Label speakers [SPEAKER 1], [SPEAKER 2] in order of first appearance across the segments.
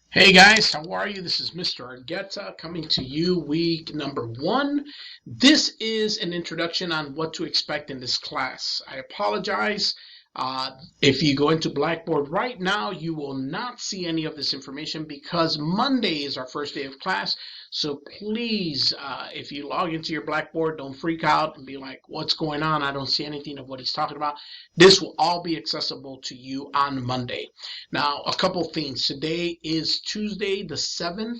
[SPEAKER 1] Hey guys, how are you? This is Mr. Argueta coming to you week number 1. This is an introduction on what to expect in this class. I apologize. If you go into Blackboard right now, you will not see any of this information because Monday is our first day of class. So please, if you log into your Blackboard, don't freak out and be like, what's going on? I don't see anything of what he's talking about. This will all be accessible to you on Monday. Now, a couple things. Today is Tuesday the 7th.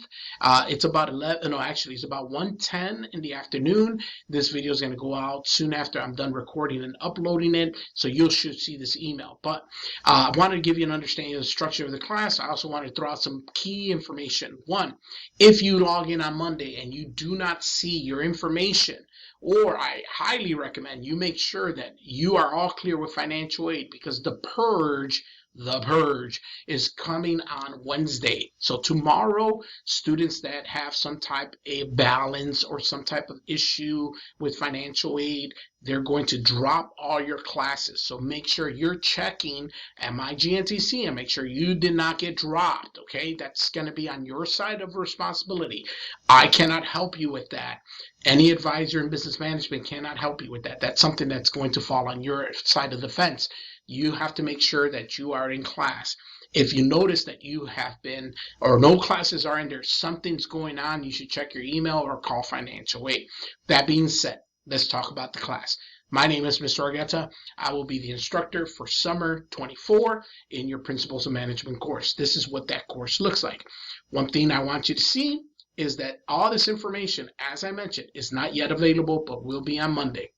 [SPEAKER 1] It's about 11, no, actually, it's about 1:10 in the afternoon. This video is going to go out soon after I'm done recording and uploading it, so you should see this email. But I wanted to give you an understanding of the structure of the class. I also wanted to throw out some key information. One, if you log in on Monday and you do not see your information, or I highly recommend you make sure that you are all clear with financial aid because the purge is coming on Wednesday. So tomorrow, students that have some type of balance or some type of issue with financial aid, they're going to drop all your classes. So make sure you're checking at my GNTC and make sure you did not get dropped. Okay, that's going to be on your side of responsibility. I cannot help you with that. Any advisor in business management cannot help you with that. That's something that's going to fall on your side of the fence. You have to make sure that you are in class. If you notice that you have been or no classes are in there, something's going on, you should check your email or call financial aid. That being said, let's talk about the class. My name is Mr. Argueta. I will be the instructor for summer 24 in your Principles of Management course. This is what that course looks like. One thing I want you to see is that all this information, as I mentioned, is not yet available, but will be on Monday.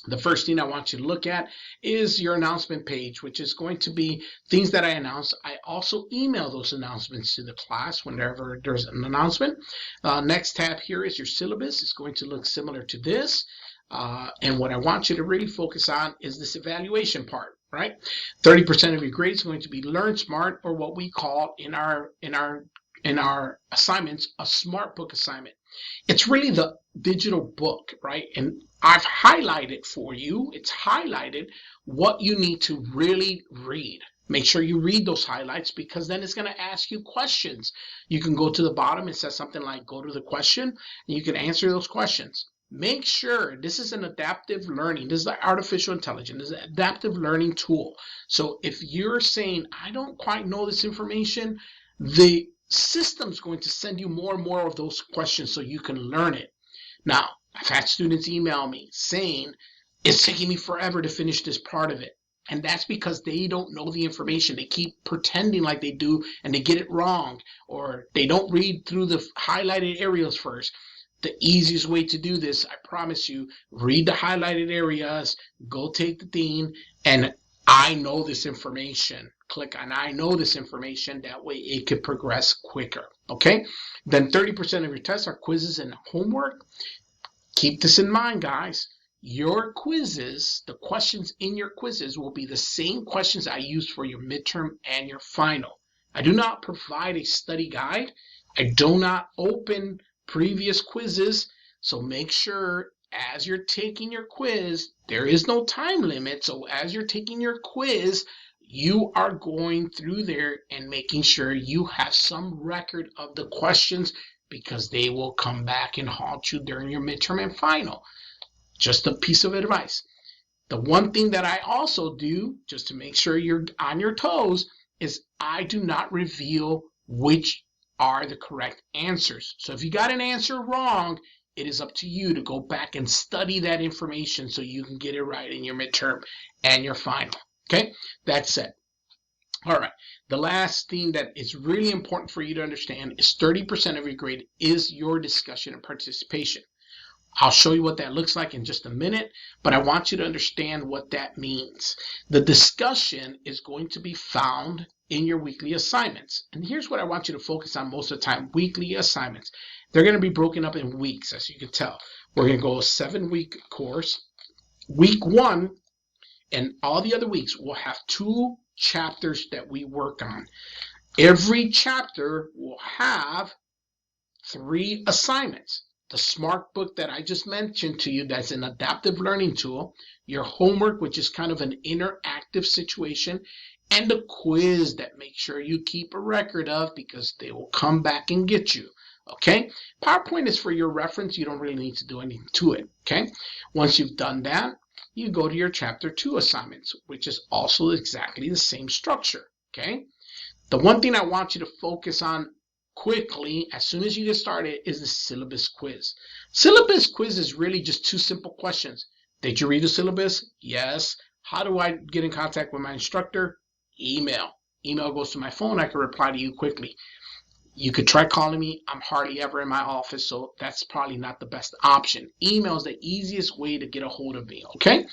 [SPEAKER 1] The first thing I want you to look at is your announcement page, which is going to be things that I announce. I also email those announcements to the class whenever there's an announcement. Next tab here is your syllabus. It's going to look similar to this. And what I want you to really focus on is this evaluation part, right? 30% of your grade is going to be Learn Smart, or what we call in our assignments a smart book assignment. It's really the digital book, right? And I've highlighted for you, it's highlighted what you need to really read. Make sure you read those highlights because then it's going to ask you questions. You can go to the bottom, it says something like go to the question, and you can answer those questions. Make sure this is an adaptive learning. This is like artificial intelligence. This is an adaptive learning tool. So if you're saying, I don't quite know this information, the system's going to send you more and more of those questions so you can learn it. Now, I've had students email me saying, it's taking me forever to finish this part of it. And that's because they don't know the information. They keep pretending like they do and they get it wrong, or they don't read through the highlighted areas first. The easiest way to do this, I promise you, read the highlighted areas, go take the thing, and I know this information. Click on I know this information. That way it could progress quicker. Okay? Then 30% of your tests are quizzes and homework. Keep this in mind, guys. Your quizzes, the questions in your quizzes will be the same questions I use for your midterm and your final. I do not provide a study guide. I do not open previous quizzes. So make sure as you're taking your quiz, there is no time limit. So as you're taking your quiz, you are going through there and making sure you have some record of the questions because they will come back and haunt you during your midterm and final. Just a piece of advice. The one thing that I also do, just to make sure you're on your toes, is I do not reveal which are the correct answers. So if you got an answer wrong, it is up to you to go back and study that information so you can get it right in your midterm and your final. Okay, that's it. All right, the last thing that is really important for you to understand is 30% of your grade is your discussion and participation. I'll show you what that looks like in just a minute, but I want you to understand what that means. The discussion is going to be found in your weekly assignments. And here's what I want you to focus on most of the time, weekly assignments. They're going to be broken up in weeks, as you can tell. We're going to go a 7-week course. Week 1 and all the other weeks will have 2 chapters that we work on. Every chapter will have 3 assignments. The SMART book that I just mentioned to you, that's an adaptive learning tool, your homework, which is kind of an interactive situation, and the quiz that make sure you keep a record of, because they will come back and get you. Okay, PowerPoint is for your reference. You don't really need to do anything to it. Okay, once you've done that, you go to your chapter 2 assignments, which is also exactly the same structure. Okay, the one thing I want you to focus on quickly as soon as you get started is the syllabus quiz. Syllabus quiz is really just two simple questions. Did you read the syllabus? Yes. How do I get in contact with my instructor? Email. Email goes to my phone. I can reply to you quickly. You could try calling me. I'm hardly ever in my office, so that's probably not the best option. Email is the easiest way to get a hold of me, okay?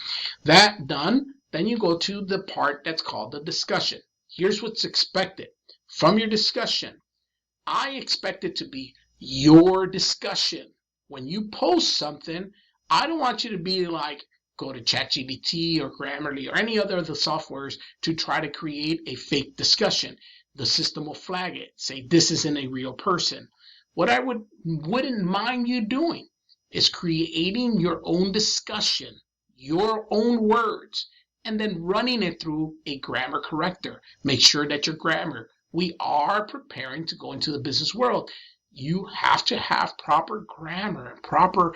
[SPEAKER 1] That done, then you go to the part that's called the discussion. Here's what's expected from your discussion. I expect it to be your discussion. When you post something, I don't want you to be like, go to ChatGPT or Grammarly or any other of the softwares to try to create a fake discussion. The system will flag it, say this isn't a real person. What I wouldn't mind you doing is creating your own discussion, your own words, and then running it through a grammar corrector. Make sure that your grammar, we are preparing to go into the business world. You have to have proper grammar and proper,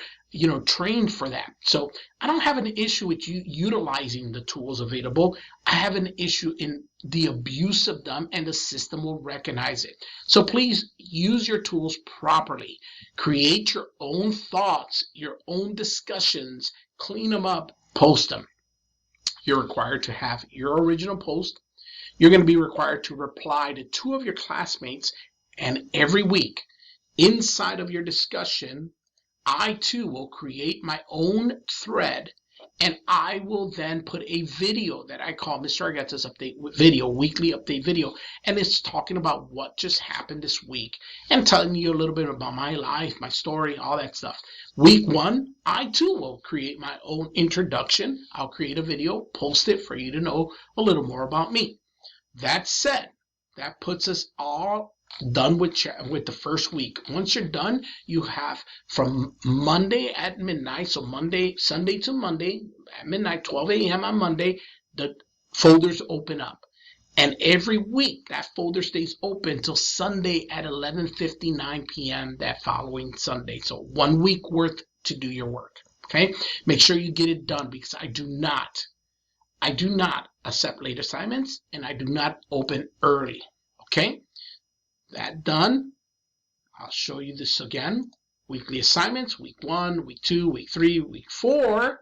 [SPEAKER 1] trained for that. So I don't have an issue with you utilizing the tools available. I have an issue in the abuse of them, and the system will recognize it. So please use your tools properly. Create your own thoughts, your own discussions, clean them up, post them. You're required to have your original post. You're going to be required to reply to 2 of your classmates, and every week inside of your discussion, I too will create my own thread, and I will then put a video that I call Mr. Argueta's update video, weekly update video, and it's talking about what just happened this week and telling you a little bit about my life, my story, all that stuff. Week 1, I too will create my own introduction. I'll create a video, post it for you to know a little more about me. That said, that puts us all done with the first week. Once you're done, you have from Monday at midnight, so Sunday to Monday at midnight, 12 a.m. on Monday, the folders open up. And every week, that folder stays open till Sunday at 11:59 p.m. that following Sunday. So 1 week worth to do your work. Okay? Make sure you get it done, because I do not accept late assignments, and I do not open early. Okay? That done, I'll show you this again. Weekly assignments, week 1, week 2, week 3, week 4.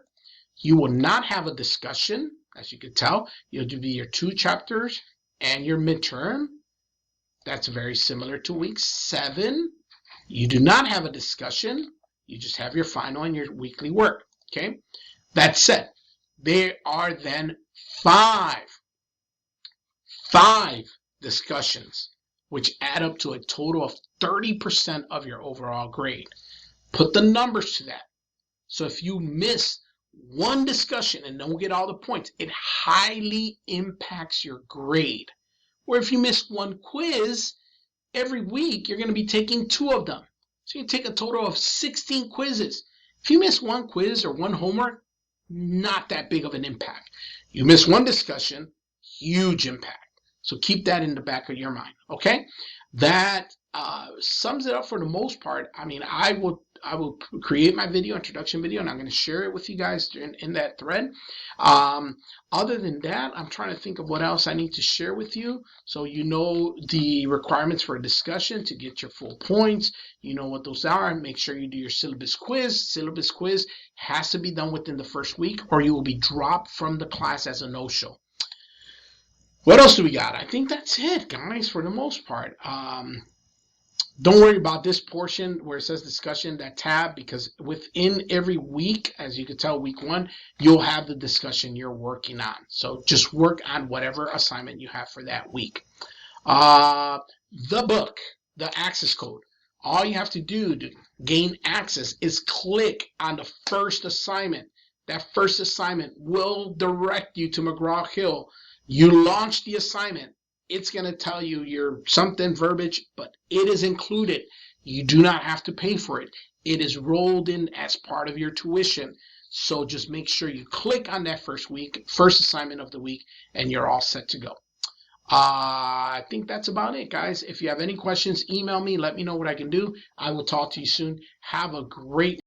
[SPEAKER 1] You will not have a discussion, as you can tell. You'll do your 2 chapters and your midterm. That's very similar to week 7. You do not have a discussion. You just have your final and your weekly work. Okay? That said, there are then 5 discussions, which add up to a total of 30% of your overall grade. Put the numbers to that. So if you miss 1 discussion and don't get all the points, it highly impacts your grade. Or if you miss 1 quiz, every week you're going to be taking 2 of them. So you take a total of 16 quizzes. If you miss 1 quiz or 1 homework, not that big of an impact. You miss 1 discussion, huge impact. So keep that in the back of your mind, okay? That sums it up for the most part. I mean, I will create my introduction video, and I'm going to share it with you guys in that thread. Other than that, I'm trying to think of what else I need to share with you. So you know the requirements for a discussion to get your full points. You know what those are. Make sure you do your syllabus quiz. Syllabus quiz has to be done within the first week, or you will be dropped from the class as a no-show. What else do we got? I think that's it, guys, for the most part. Don't worry about this portion where it says discussion, that tab, because within every week, as you can tell, week 1, you'll have the discussion you're working on. So just work on whatever assignment you have for that week. The book, the access code. All you have to do to gain access is click on the first assignment. That first assignment will direct you to McGraw-Hill. You launch the assignment. It's going to tell you your something verbiage, but it is included. You do not have to pay for it. It is rolled in as part of your tuition. So just make sure you click on that first assignment of the week, and you're all set to go. I think that's about it, guys. If you have any questions, email me. Let me know what I can do. I will talk to you soon. Have a great